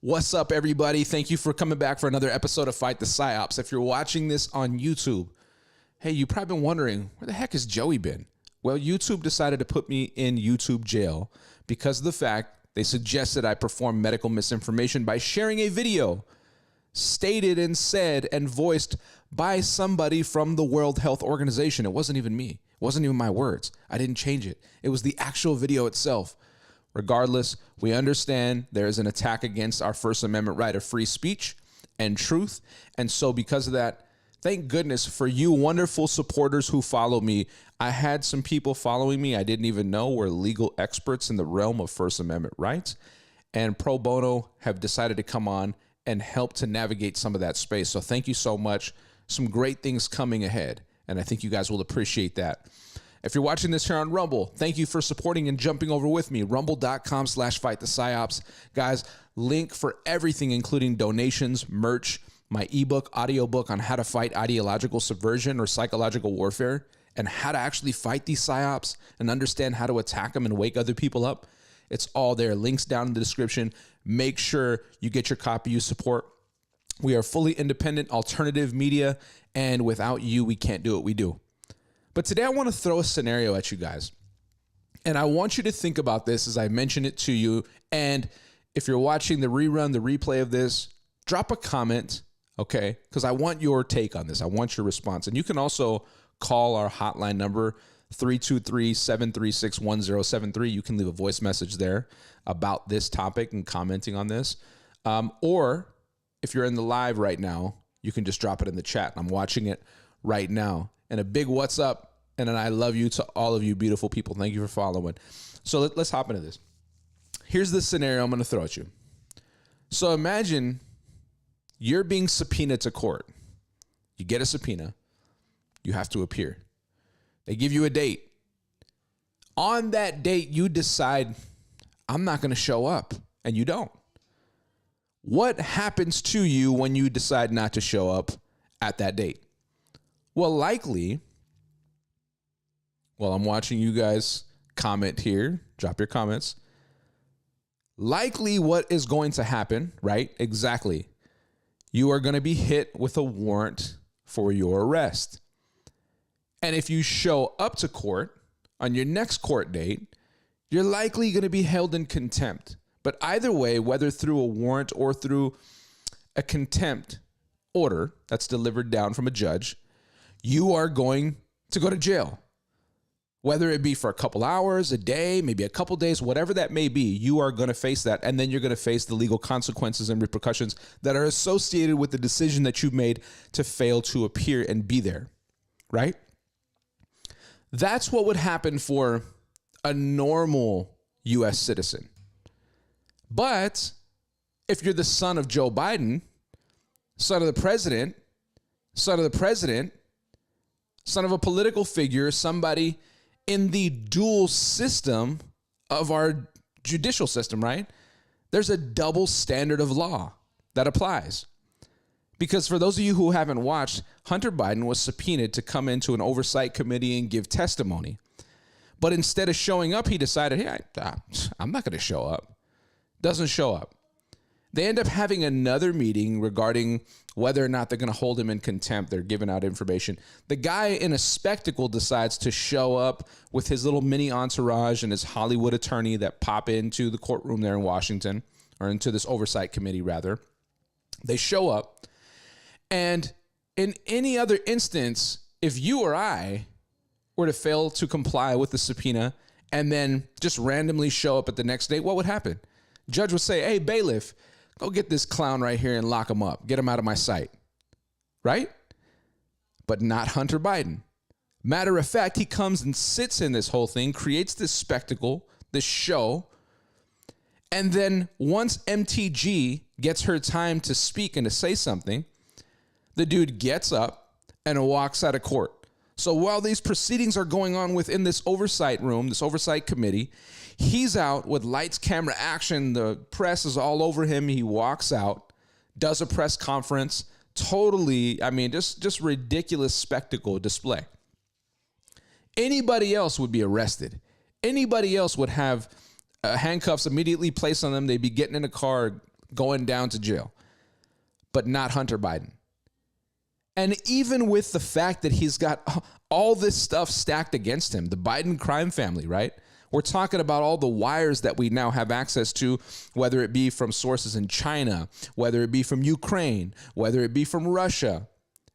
What's up, everybody? Thank you for coming back for another episode of Fight the Psyops. If you're watching this on YouTube, hey, you've probably been wondering, where the heck has Joey been? Well, YouTube decided to put me in YouTube jail because of the fact they suggested I perform medical misinformation by sharing a video stated and said and voiced by somebody from the World Health Organization. It wasn't even me. It wasn't even my words. I didn't change it. It was the actual video itself. Regardless, we understand there is an attack against our First Amendment right of free speech and truth. And so because of that, thank goodness for you wonderful supporters who follow me. I had some people following me I didn't even know were legal experts in the realm of First Amendment rights. And Pro Bono have decided to come on and help to navigate some of that space. So thank you so much. Some great things coming ahead. And I think you guys will appreciate that. If you're watching this here on Rumble, thank you for supporting and jumping over with me. Rumble.com/fightthepsyops. Guys, link for everything, including donations, merch, my ebook, audiobook on how to fight ideological subversion or psychological warfare, and how to actually fight these psyops and understand how to attack them and wake other people up. It's all there. Links down in the description. Make sure you get your copy, you support. We are fully independent, alternative media, and without you, we can't do what we do. But today I want to throw a scenario at you guys. And I want you to think about this as I mention it to you. And if you're watching the rerun, the replay of this, drop a comment, okay? Because I want your take on this. I want your response. And you can also call our hotline number, 323-736-1073. You can leave a voice message there about this topic and commenting on this. Or if you're in the live right now, you can just drop it in the chat. I'm watching it right now. And a big what's up, and an I love you to all of you beautiful people. Thank you for following. So let's hop into this. Here's the scenario I'm going to throw at you. So imagine you're being subpoenaed to court. You get a subpoena. You have to appear. They give you a date. On that date, you decide, I'm not going to show up, and you don't. What happens to you when you decide not to show up at that date? Well, likely, while I'm watching you guys comment here, drop your comments. Likely what is going to happen, right? Exactly. You are going to be hit with a warrant for your arrest. And if you show up to court on your next court date, you're likely going to be held in contempt. But either way, whether through a warrant or through a contempt order that's delivered down from a judge, you are going to go to jail. Whether it be for a couple hours, a day, maybe a couple days, whatever that may be, you are going to face that. And then you're going to face the legal consequences and repercussions that are associated with the decision that you made to fail to appear and be there, right? That's what would happen for a normal U.S. citizen. But if you're the son of Joe Biden, son of the president, son of a political figure, somebody in the dual system of our judicial system, right? There's a double standard of law that applies. Because for those of you who haven't watched, Hunter Biden was subpoenaed to come into an oversight committee and give testimony. But instead of showing up, he decided, hey, I'm not going to show up. Doesn't show up. They end up having another meeting regarding whether or not they're going to hold him in contempt. They're giving out information. The guy in a spectacle decides to show up with his little mini entourage and his Hollywood attorney that pop into the courtroom there in Washington, or into this oversight committee, rather. They show up. And in any other instance, if you or I were to fail to comply with the subpoena and then just randomly show up at the next date, what would happen? Judge would say, hey, bailiff, go get this clown right here and lock him up. Get him out of my sight. Right? But not Hunter Biden. Matter of fact, he comes and sits in this whole thing, creates this spectacle, this show. And then once MTG gets her time to speak and to say something, the dude gets up and walks out of court. So while these proceedings are going on within this oversight room, this oversight committee, he's out with lights, camera, action. The press is all over him. He walks out, does a press conference. Totally, I mean, just ridiculous spectacle display. Anybody else would be arrested. Anybody else would have handcuffs immediately placed on them. They'd be getting in a car, going down to jail, but not Hunter Biden. And even with the fact that he's got all this stuff stacked against him, the Biden crime family, right? We're talking about all the wires that we now have access to, whether it be from sources in China, whether it be from Ukraine, whether it be from Russia,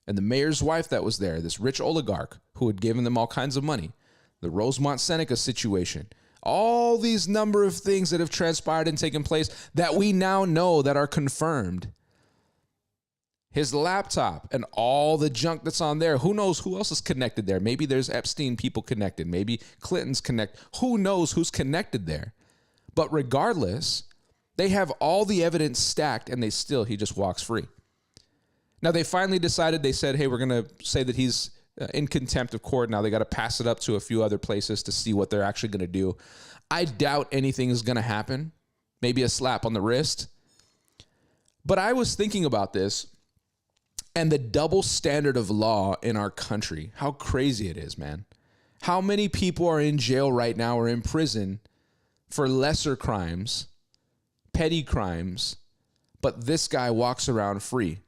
and the mayor's wife that was there, this rich oligarch who had given them all kinds of money, the Rosemont Seneca situation, all these number of things that have transpired and taken place that we now know that are confirmed. His laptop and all the junk that's on there. Who knows who else is connected there? Maybe there's Epstein people connected. Maybe Clinton's connected. Who knows who's connected there? But regardless, they have all the evidence stacked and he just walks free. Now they finally decided, they said, hey, we're going to say that he's in contempt of court. Now they got to pass it up to a few other places to see what they're actually going to do. I doubt anything is going to happen. Maybe a slap on the wrist. But I was thinking about this. And the double standard of law in our country, how crazy it is, man. How many people are in jail right now or in prison for lesser crimes, petty crimes, but this guy walks around free,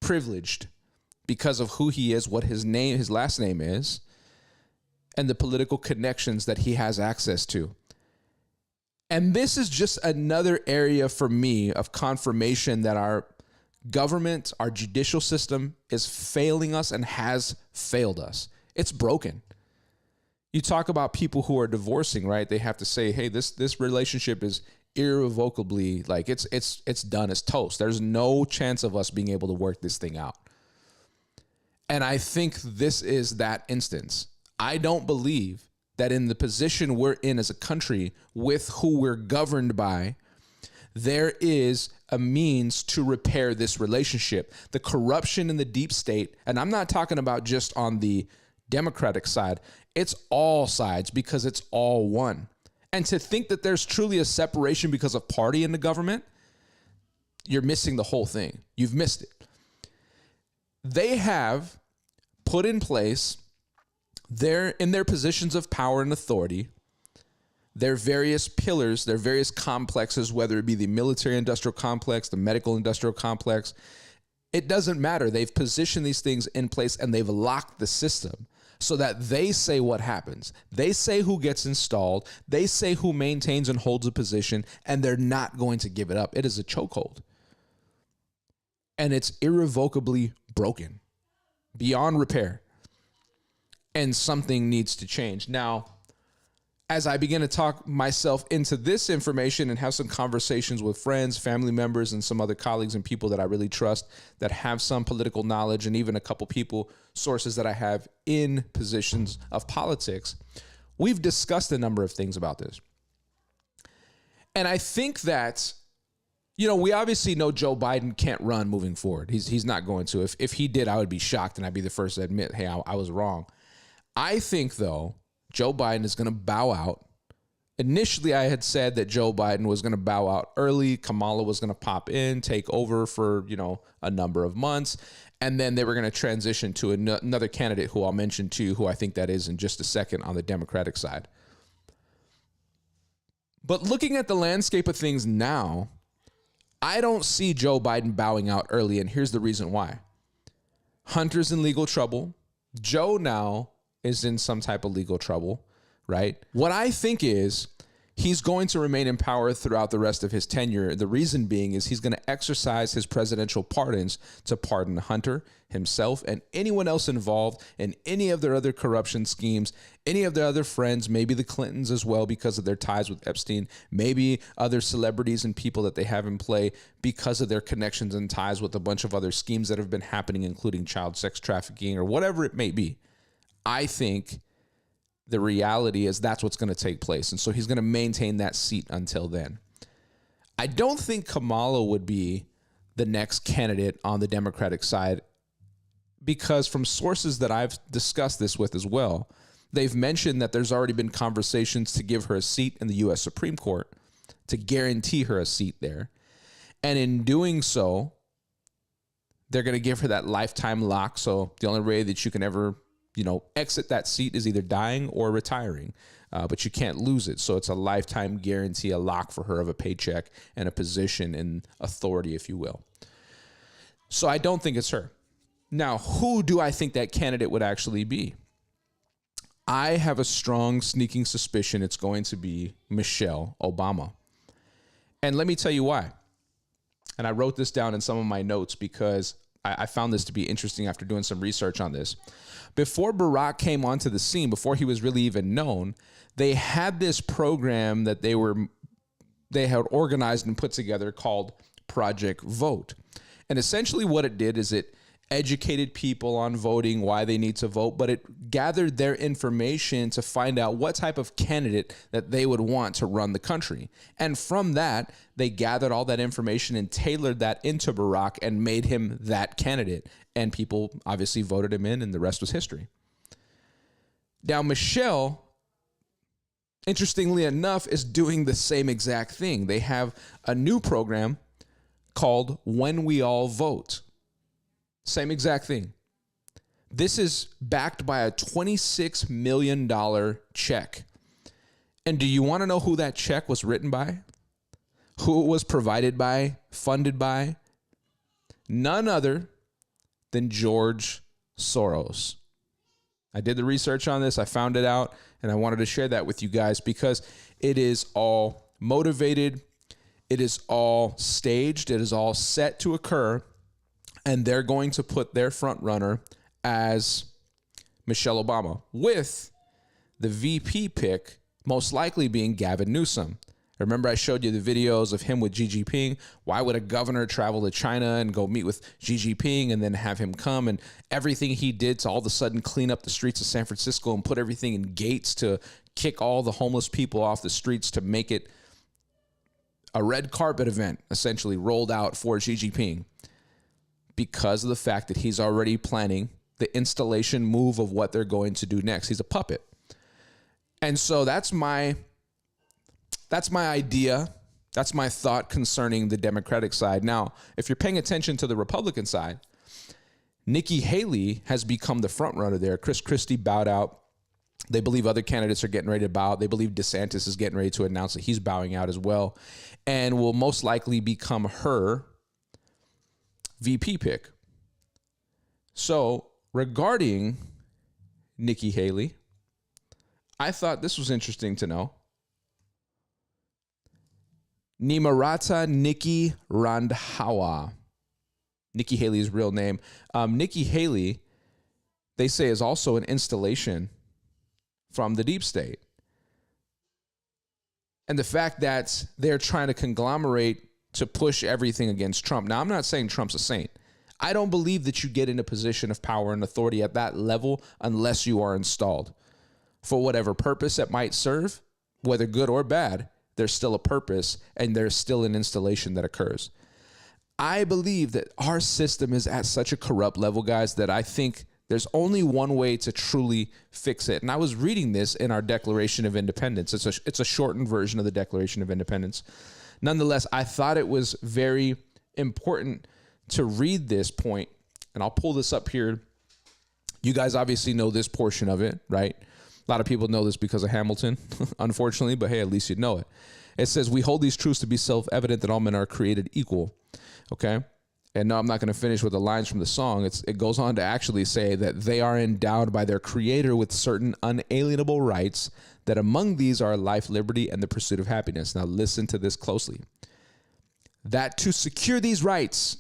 privileged because of who he is, what his last name is, and the political connections that he has access to. And this is just another area for me of confirmation that our government, our judicial system is failing us and has failed us. It's broken. You talk about people who are divorcing, right? They have to say, hey, this relationship is irrevocably, like it's done, it's toast. There's no chance of us being able to work this thing out. And I think this is that instance. I don't believe that in the position we're in as a country with who we're governed by, there is a means to repair this relationship. The corruption in the deep state, and I'm not talking about just on the Democratic side, it's all sides because it's all one. And to think that there's truly a separation because of party in the government, you're missing the whole thing. You've missed it. They have put in place in their positions of power and authority, their various pillars, their various complexes, whether it be the military industrial complex, the medical industrial complex, it doesn't matter. They've positioned these things in place and they've locked the system so that they say what happens. They say who gets installed. They say who maintains and holds a position, and they're not going to give it up. It is a chokehold. And it's irrevocably broken, beyond repair. And something needs to change. Now, as I begin to talk myself into this information and have some conversations with friends, family members, and some other colleagues and people that I really trust that have some political knowledge, and even a couple people, sources that I have in positions of politics, we've discussed a number of things about this. And I think that, we obviously know Joe Biden can't run moving forward. He's not going to. If he did, I would be shocked, and I'd be the first to admit, hey, I was wrong. I think, though, Joe Biden is going to bow out. Initially, I had said that Joe Biden was going to bow out early. Kamala was going to pop in, take over for, a number of months. And then they were going to transition to another candidate who I'll mention to you, who I think that is in just a second on the Democratic side. But looking at the landscape of things now, I don't see Joe Biden bowing out early. And here's the reason why. Hunter's in legal trouble. Joe now is in some type of legal trouble, right? What I think is he's going to remain in power throughout the rest of his tenure. The reason being is he's going to exercise his presidential pardons to pardon Hunter, himself, and anyone else involved in any of their other corruption schemes, any of their other friends, maybe the Clintons as well because of their ties with Epstein, maybe other celebrities and people that they have in play because of their connections and ties with a bunch of other schemes that have been happening, including child sex trafficking or whatever it may be. I think the reality is that's what's going to take place. And so he's going to maintain that seat until then. I don't think Kamala would be the next candidate on the Democratic side because from sources that I've discussed this with as well, they've mentioned that there's already been conversations to give her a seat in the U.S. Supreme Court, to guarantee her a seat there. And in doing so, they're going to give her that lifetime lock. So the only way that you can ever exit that seat is either dying or retiring, but you can't lose it. So it's a lifetime guarantee, a lock for her of a paycheck and a position in authority, if you will. So I don't think it's her. Now, who do I think that candidate would actually be? I have a strong sneaking suspicion it's going to be Michelle Obama. And let me tell you why. And I wrote this down in some of my notes because I found this to be interesting after doing some research on this. Before Barack came onto the scene, before he was really even known, they had this program that they had organized and put together called Project Vote. And essentially what it did is it educated people on voting, why they need to vote, but it gathered their information to find out what type of candidate that they would want to run the country. And from that, they gathered all that information and tailored that into Barack and made him that candidate. And people obviously voted him in, and the rest was history. Now, Michelle, interestingly enough, is doing the same exact thing. They have a new program called When We All Vote. Same exact thing. This is backed by a $26 million check. And do you want to know who that check was written by? Who it was provided by, funded by? None other than George Soros. I did the research on this. I found it out, and I wanted to share that with you guys because it is all motivated. It is all staged. It is all set to occur. And they're going to put their front runner as Michelle Obama, with the VP pick most likely being Gavin Newsom. Remember, I showed you the videos of him with Xi Jinping. Why would a governor travel to China and go meet with Xi Jinping and then have him come, and everything he did to all of a sudden clean up the streets of San Francisco and put everything in gates to kick all the homeless people off the streets to make it a red carpet event, essentially rolled out for Xi Jinping? Because of the fact that he's already planning the installation move of what they're going to do next. He's a puppet. And so that's my idea. That's my thought concerning the Democratic side. Now, if you're paying attention to the Republican side, Nikki Haley has become the front runner there. Chris Christie bowed out. They believe other candidates are getting ready to bow out. They believe DeSantis is getting ready to announce that he's bowing out as well, and will most likely become her VP pick. So regarding Nikki Haley, I thought this was interesting to know. Nimarata Nikki Randhawa. Nikki Haley's real name. Nikki Haley, they say, is also an installation from the deep state. And the fact that they're trying to conglomerate to push everything against Trump. Now, I'm not saying Trump's a saint. I don't believe that you get in a position of power and authority at that level unless you are installed. For whatever purpose it might serve, whether good or bad, there's still a purpose and there's still an installation that occurs. I believe that our system is at such a corrupt level, guys, that I think there's only one way to truly fix it. And I was reading this in our Declaration of Independence. It's a shortened version of the Declaration of Independence. Nonetheless, I thought it was very important to read this point, and I'll pull this up here. You guys obviously know this portion of it, right? A lot of people know this because of Hamilton, unfortunately, but hey, at least you know it. It says, we hold these truths to be self-evident that all men are created equal, okay? And no, I'm not going to finish with the lines from the song. It goes on to actually say that they are endowed by their creator with certain unalienable rights, that among these are life, liberty, and the pursuit of happiness. Now listen to this closely. That to secure these rights,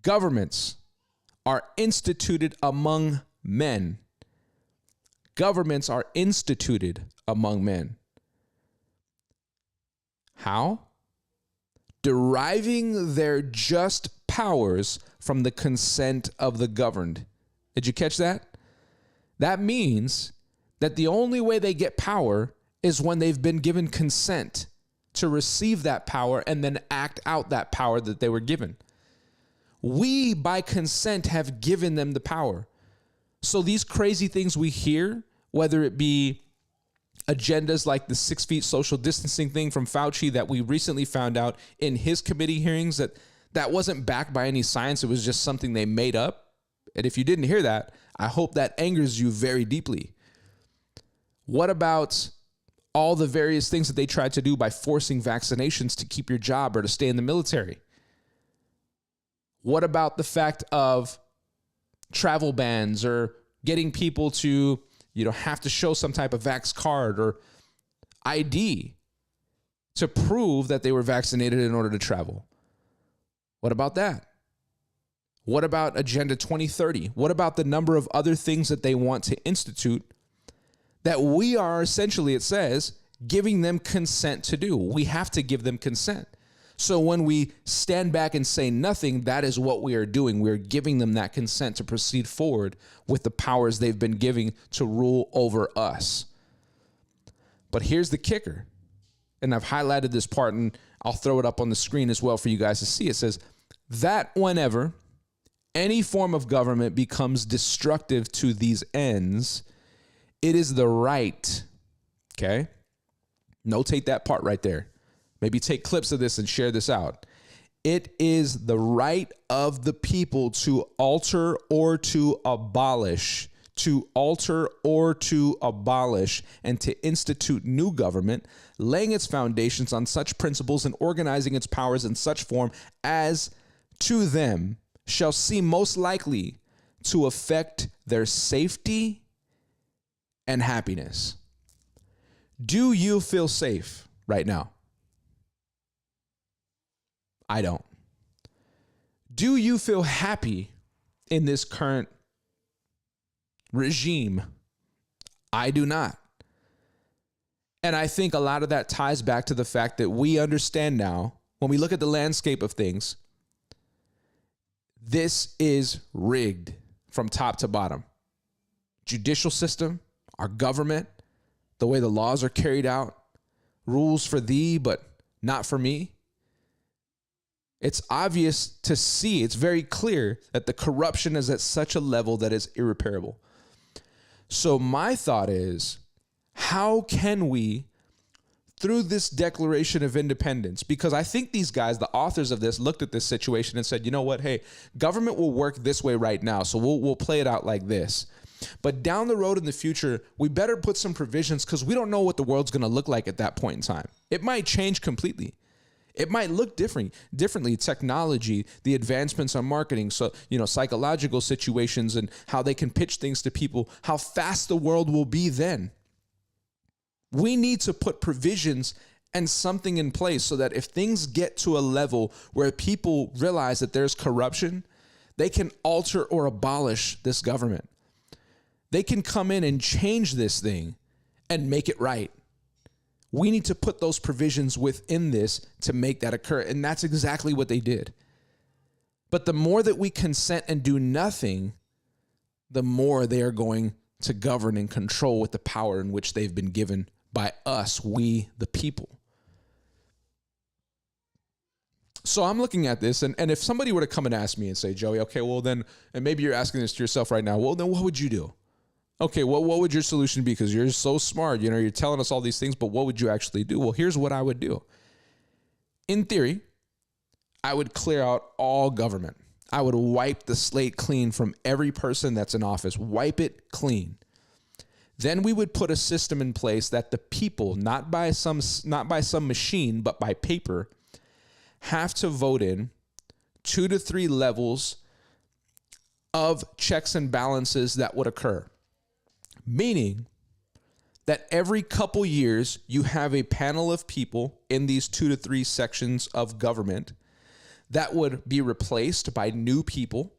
governments are instituted among men. Governments are instituted among men. How? Deriving their just powers from the consent of the governed. Did you catch that? That means that the only way they get power is when they've been given consent to receive that power and then act out that power that they were given. We, by consent, have given them the power. So these crazy things we hear, whether it be agendas like the 6 feet social distancing thing from Fauci that we recently found out in his committee hearings that wasn't backed by any science. It was just something they made up. And if you didn't hear that, I hope that angers you very deeply. What about all the various things that they tried to do by forcing vaccinations to keep your job or to stay in the military? What about the fact of travel bans or getting people to, have to show some type of vax card or ID to prove that they were vaccinated in order to travel? What about that? What about Agenda 2030? What about the number of other things that they want to institute that we are essentially, it says, giving them consent to do? We have to give them consent. So when we stand back and say nothing, that is what we are doing. We are giving them that consent to proceed forward with the powers they've been giving to rule over us. But here's the kicker, and I've highlighted this part, and I'll throw it up on the screen as well for you guys to see. It says that whenever any form of government becomes destructive to these ends, it is the right, okay? Notate that part right there. Maybe take clips of this and share this out. It is the right of the people to alter or to abolish, and to institute new government, laying its foundations on such principles and organizing its powers in such form as to them shall seem most likely to affect their safety and happiness. Do you feel safe right now? I don't. Do you feel happy in this current regime? I do not. And I think a lot of that ties back to the fact that we understand now, when we look at the landscape of things, this is rigged from top to bottom. Judicial system, our government, the way the laws are carried out, rules for thee, but not for me. It's obvious to see, it's very clear that the corruption is at such a level that is irreparable. So my thought is, how can we, through this Declaration of Independence, because I think these guys, the authors of this, looked at this situation and said, you know what, hey, government will work this way right now, so we'll play it out like this. But down the road in the future, we better put some provisions because we don't know what the world's going to look like at that point in time. It might change completely. It might look differently. Technology, the advancements on marketing, so, psychological situations and how they can pitch things to people, how fast the world will be then. We need to put provisions and something in place so that if things get to a level where people realize that there's corruption, they can alter or abolish this government. They can come in and change this thing and make it right. We need to put those provisions within this to make that occur. And that's exactly what they did. But the more that we consent and do nothing, the more they are going to govern and control with the power in which they've been given by us, we the people. So I'm looking at this, and if somebody were to come and ask me and say, Joey, okay, well then, and maybe you're asking this to yourself right now, well then what would you do? Okay, well, what would your solution be? Because you're so smart, you're telling us all these things, but what would you actually do? Well, here's what I would do. In theory, I would clear out all government. I would wipe the slate clean from every person that's in office, wipe it clean. Then we would put a system in place that the people, not by some machine, but by paper, have to vote in 2 to 3 levels of checks and balances that would occur. Meaning that every couple years, you have a panel of people in these 2 to 3 sections of government that would be replaced by new people.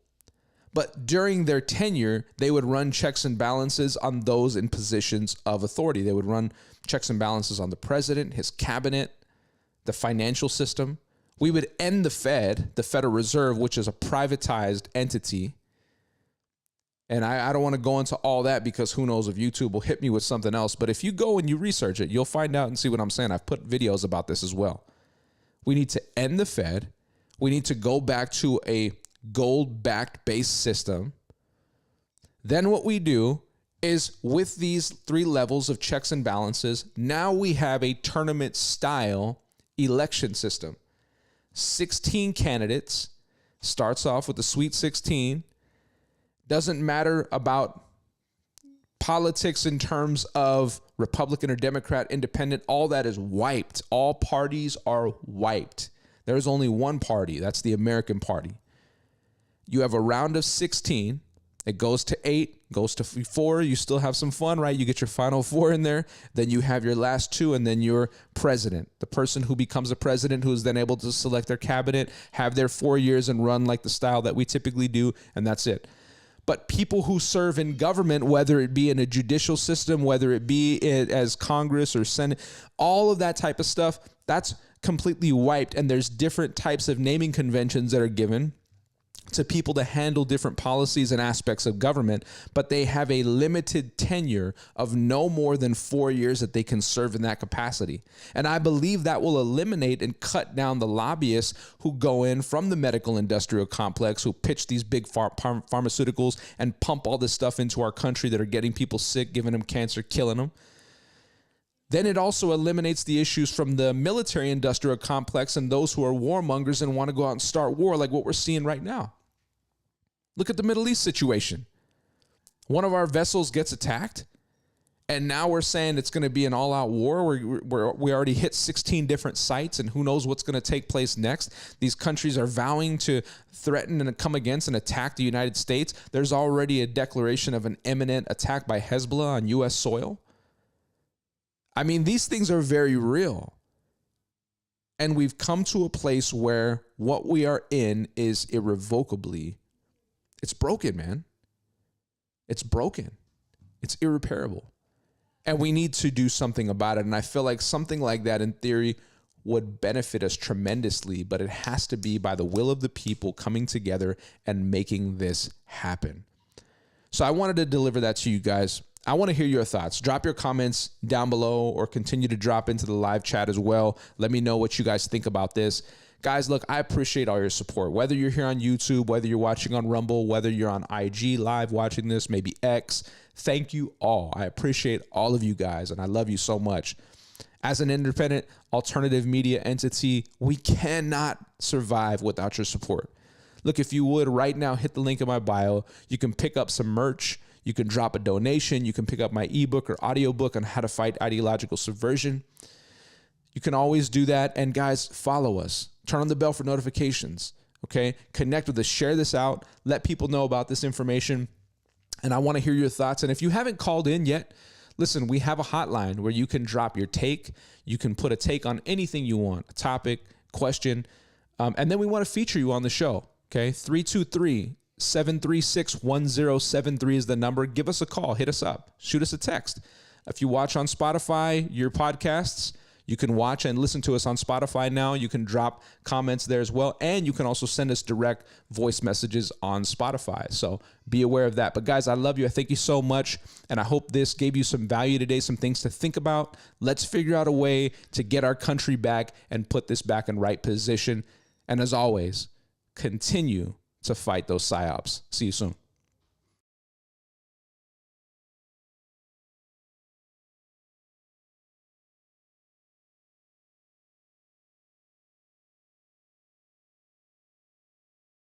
But during their tenure, they would run checks and balances on those in positions of authority. They would run checks and balances on the president, his cabinet, the financial system. We would end the Fed, the Federal Reserve, which is a privatized entity. And I don't want to go into all that because who knows if YouTube will hit me with something else. But if you go and you research it, you'll find out and see what I'm saying. I've put videos about this as well. We need to end the Fed. We need to go back to a gold-backed base system. Then what we do is with these 3 levels of checks and balances, now we have a tournament-style election system. 16 candidates, starts off with the Sweet 16. Doesn't matter about politics in terms of Republican or Democrat, independent. All that is wiped. All parties are wiped. There's only one party. That's the American Party. You have a round of 16. It goes to 8, goes to 4. You still have some fun, right? You get your final 4 in there. Then you have your last 2, and then your president, the person who becomes a president, who is then able to select their cabinet, have their 4 years and run like the style that we typically do, and that's it. But people who serve in government, whether it be in a judicial system, whether it be as Congress or Senate, all of that type of stuff, that's completely wiped. And there's different types of naming conventions that are given to people to handle different policies and aspects of government, but they have a limited tenure of no more than 4 years that they can serve in that capacity. And I believe that will eliminate and cut down the lobbyists who go in from the medical industrial complex, who pitch these big pharmaceuticals and pump all this stuff into our country that are getting people sick, giving them cancer, killing them. Then it also eliminates the issues from the military industrial complex and those who are warmongers and want to go out and start war like what we're seeing right now. Look at the Middle East situation. One of our vessels gets attacked, and now we're saying it's going to be an all-out war. We already hit 16 different sites, and who knows what's going to take place next. These countries are vowing to threaten and come against and attack the United States. There's already a declaration of an imminent attack by Hezbollah on U.S. soil. I mean, these things are very real. And we've come to a place where what we are in is irrevocably, it's broken, man. It's broken. It's irreparable. And we need to do something about it. And I feel like something like that, in theory, would benefit us tremendously, but it has to be by the will of the people coming together and making this happen. So I wanted to deliver that to you guys. I want to hear your thoughts. Drop your comments down below or continue to drop into the live chat as well. Let me know what you guys think about this. Guys, look, I appreciate all your support. Whether you're here on YouTube, whether you're watching on Rumble, whether you're on IG live watching this, maybe X, thank you all. I appreciate all of you guys, and I love you so much. As an independent alternative media entity, we cannot survive without your support. Look, if you would right now, hit the link in my bio. You can pick up some merch. You can drop a donation. You can pick up my ebook or audiobook on how to fight ideological subversion. You can always do that. And guys, follow us. Turn on the bell for notifications. Okay? Connect with us. Share this out. Let people know about this information. And I want to hear your thoughts. And if you haven't called in yet, listen, we have a hotline where you can drop your take. You can put a take on anything you want, a topic, question. And then we want to feature you on the show. Okay? 323-736-1073 is the number. Give us a call. Hit us up. Shoot us a text. If you watch on Spotify, your podcasts, you can watch and listen to us on Spotify now. You can drop comments there as well. And you can also send us direct voice messages on Spotify. So be aware of that. But guys, I love you. I thank you so much. And I hope this gave you some value today, some things to think about. Let's figure out a way to get our country back and put this back in right position. And as always, continue to fight those psyops. See you soon.